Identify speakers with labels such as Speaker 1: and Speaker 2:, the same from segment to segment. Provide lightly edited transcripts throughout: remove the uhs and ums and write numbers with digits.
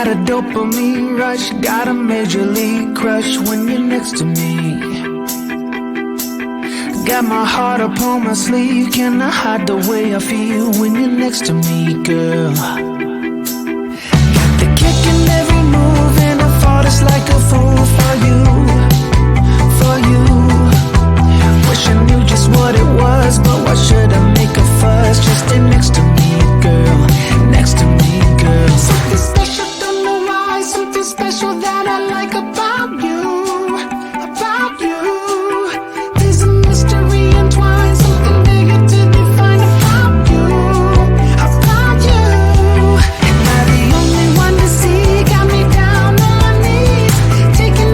Speaker 1: got a dopamine rush, got a major league crush when you're next to me. Got my heart upon my sleeve, can I hide the way I feel when you're next to me, girl? Got the kick in every move and I fought just like a fool for you, for you. Wish I knew just what it was, but why should I make a fuss? Just stay next to me, girl, next to me, girl. Something special, don't know why, something special that I like about you, about you. There's a mystery entwined, something bigger to define about you, about you. Am I the only one to see? Got me down on my knees, taking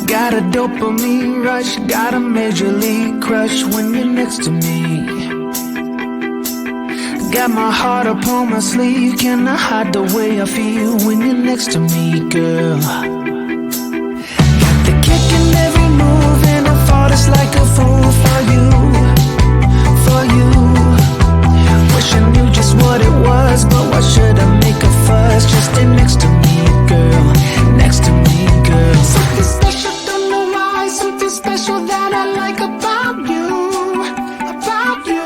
Speaker 1: got a dopamine rush, got a major league crush when you're next to me. Got my heart upon my sleeve, can I hide the way I feel when you're next to me, girl? Got the kick in every move and I fought it's like a fool for you, for you. Wish I knew just what it was, but why should I make a fuss? Just stay next to me, girl, next to me, girl. Something special, don't know why, something special that I like about you, about you.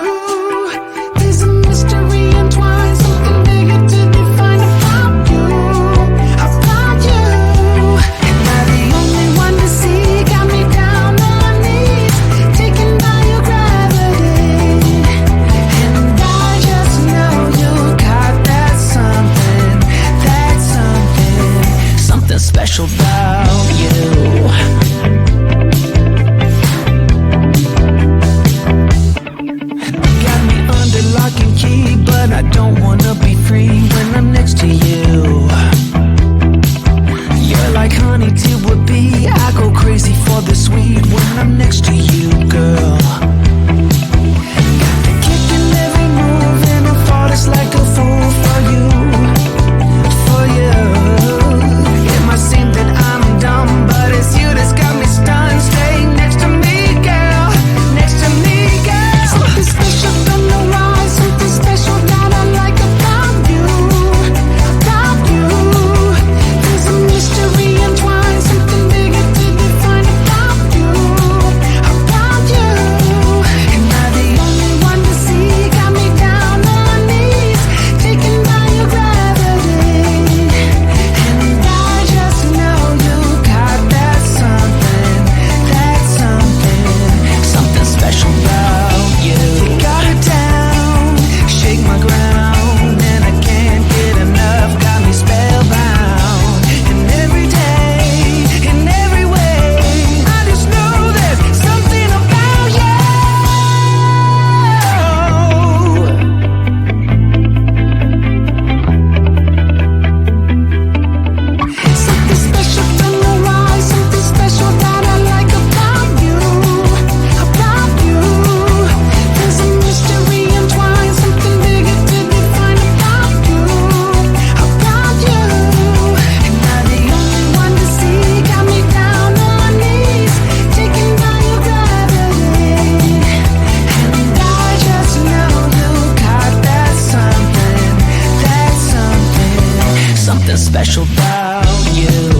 Speaker 1: There's a mystery entwined, something bigger to define about you, about you. Am I the only one to see? Got me down on my knees, taken by your gravity. And I just know you got that something, something special about you. Got me under lock and key, but I don't wanna be free when I'm next to you. You're like honey to a bee, I go crazy for the sweet when I'm next to you, girl. Got the kick in every move and I fought it's like a fool for you, for you. It might seem that I'm dumb, but it's you that's got me stunned. Stay next to me, girl, next to me, girl. Something special, don't know why, something special that I like about you, about you. There's a mystery entwined, something bigger to define about you, about you. Am I the only one to see? Got me down on my knees, taken by your gravity. And I just know you got that something, something special about you. You got it down, shake my ground, and I can't get enough, got me spellbound. And every day, in every way, I just know there's something about you. Something special, don't know why, something special that I like about you, about you. There's a mystery entwined, something bigger to define about you, about you. Am I the only one to see? Got me down on my knees, taken by your gravity. And I just know you got that something, something special about you.